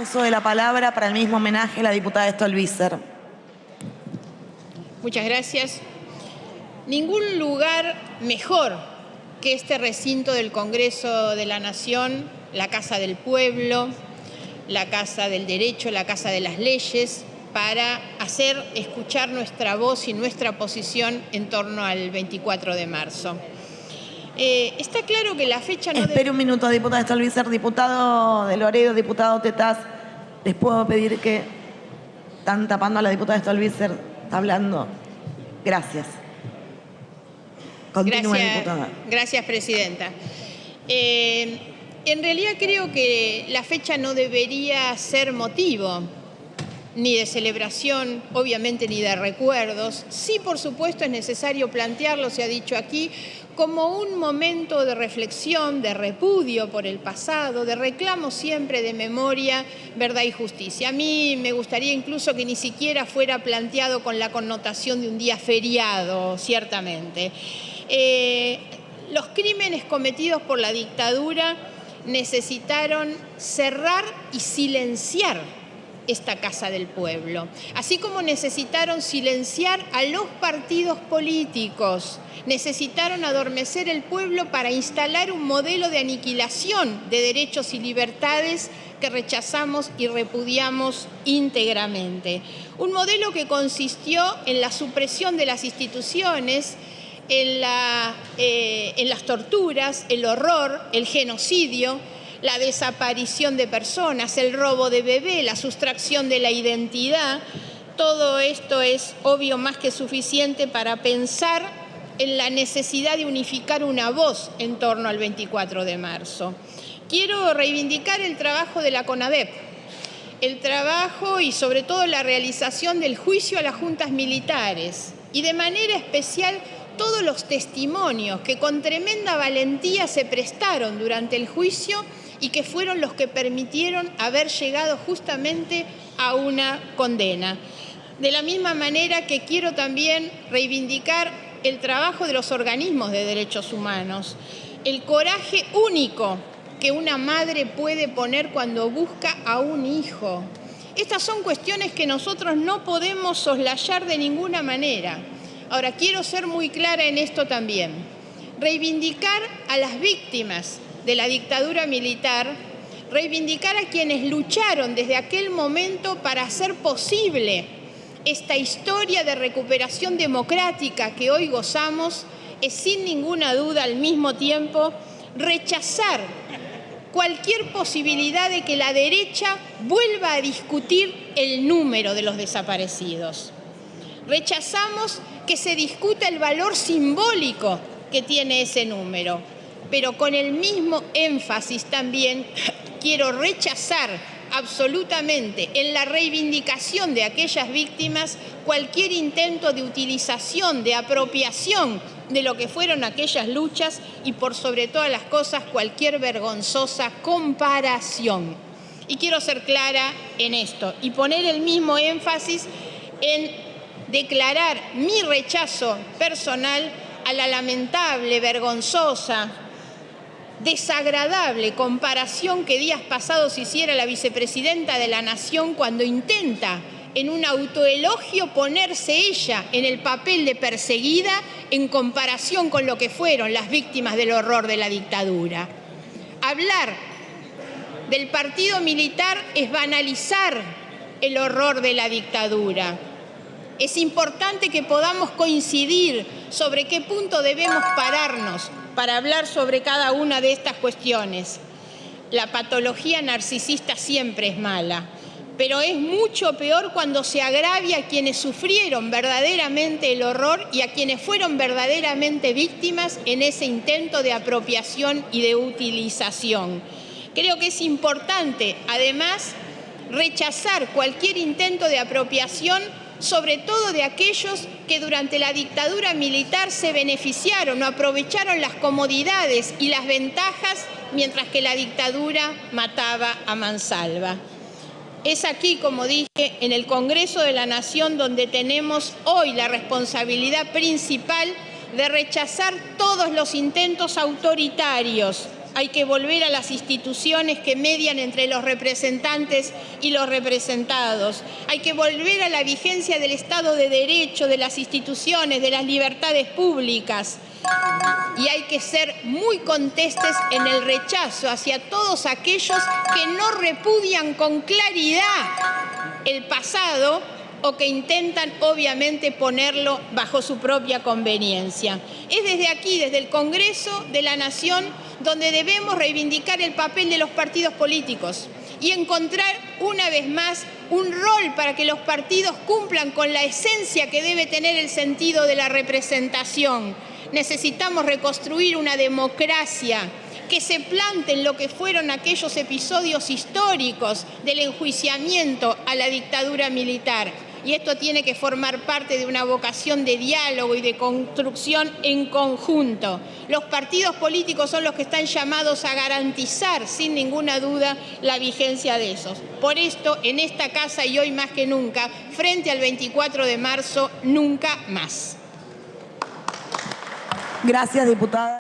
uso de la palabra para el mismo homenaje a la diputada Stolbizer. Muchas gracias. Ningún lugar mejor que este recinto del Congreso de la Nación, la Casa del Pueblo, la Casa del Derecho, la Casa de las Leyes, para hacer escuchar nuestra voz y nuestra posición en torno al 24 de marzo. Está claro que la fecha no... Espere un minuto, diputada Stolbizer. Diputado de Loredo, diputado Tetaz, les puedo pedir que están tapando a la diputada Stolbizer. Está hablando. Gracias. Continúe, diputada. Gracias, presidenta. En realidad creo que la fecha no debería ser motivo ni de celebración, obviamente, ni de recuerdos. Sí, por supuesto, es necesario plantearlo, se ha dicho aquí, como un momento de reflexión, de repudio por el pasado, de reclamo siempre de memoria, verdad y justicia. A mí me gustaría incluso que ni siquiera fuera planteado con la connotación de un día feriado, ciertamente. Los crímenes cometidos por la dictadura necesitaron cerrar y silenciar esta Casa del Pueblo, así como necesitaron silenciar a los partidos políticos, necesitaron adormecer el pueblo para instalar un modelo de aniquilación de derechos y libertades que rechazamos y repudiamos íntegramente. Un modelo que consistió en la supresión de las instituciones, en las torturas, el horror, el genocidio, la desaparición de personas, el robo de bebé, la sustracción de la identidad. Todo esto es obvio más que suficiente para pensar en la necesidad de unificar una voz en torno al 24 de marzo. Quiero reivindicar el trabajo de la CONADEP, el trabajo y sobre todo la realización del juicio a las juntas militares y de manera especial todos los testimonios que con tremenda valentía se prestaron durante el juicio y que fueron los que permitieron haber llegado justamente a una condena. De la misma manera que quiero también reivindicar el trabajo de los organismos de derechos humanos, el coraje único que una madre puede poner cuando busca a un hijo. Estas son cuestiones que nosotros no podemos soslayar de ninguna manera. Ahora, quiero ser muy clara en esto también. Reivindicar a las víctimas de la dictadura militar, reivindicar a quienes lucharon desde aquel momento para hacer posible esta historia de recuperación democrática que hoy gozamos, es sin ninguna duda al mismo tiempo rechazar cualquier posibilidad de que la derecha vuelva a discutir el número de los desaparecidos. Rechazamos que se discuta el valor simbólico que tiene ese número, pero con el mismo énfasis también quiero rechazar absolutamente en la reivindicación de aquellas víctimas cualquier intento de utilización, de apropiación de lo que fueron aquellas luchas y por sobre todas las cosas cualquier vergonzosa comparación. Y quiero ser clara en esto y poner el mismo énfasis en declarar mi rechazo personal a la lamentable, vergonzosa, desagradable comparación que días pasados hiciera la vicepresidenta de la Nación cuando intenta, en un autoelogio, ponerse ella en el papel de perseguida en comparación con lo que fueron las víctimas del horror de la dictadura. Hablar del partido militar es banalizar el horror de la dictadura. Es importante que podamos coincidir sobre qué punto debemos pararnos para hablar sobre cada una de estas cuestiones. La patología narcisista siempre es mala, pero es mucho peor cuando se agravia a quienes sufrieron verdaderamente el horror y a quienes fueron verdaderamente víctimas en ese intento de apropiación y de utilización. Creo que es importante, además, rechazar cualquier intento de apropiación, sobre todo de aquellos que durante la dictadura militar se beneficiaron o aprovecharon las comodidades y las ventajas mientras que la dictadura mataba a mansalva. Es aquí, como dije, en el Congreso de la Nación donde tenemos hoy la responsabilidad principal de rechazar todos los intentos autoritarios Hay que volver a las instituciones que median entre los representantes y los representados. Hay que volver a la vigencia del Estado de Derecho, de las instituciones, de las libertades públicas. Y hay que ser muy contestes en el rechazo hacia todos aquellos que no repudian con claridad el pasado o que intentan obviamente ponerlo bajo su propia conveniencia. Es desde aquí, desde el Congreso de la Nación, donde debemos reivindicar el papel de los partidos políticos y encontrar una vez más un rol para que los partidos cumplan con la esencia que debe tener el sentido de la representación. Necesitamos reconstruir una democracia que se plante en lo que fueron aquellos episodios históricos del enjuiciamiento a la dictadura militar. Y esto tiene que formar parte de una vocación de diálogo y de construcción en conjunto. Los partidos políticos son los que están llamados a garantizar, sin ninguna duda, la vigencia de esos. Por esto, en esta casa y hoy más que nunca, frente al 24 de marzo, nunca más. Gracias, diputada.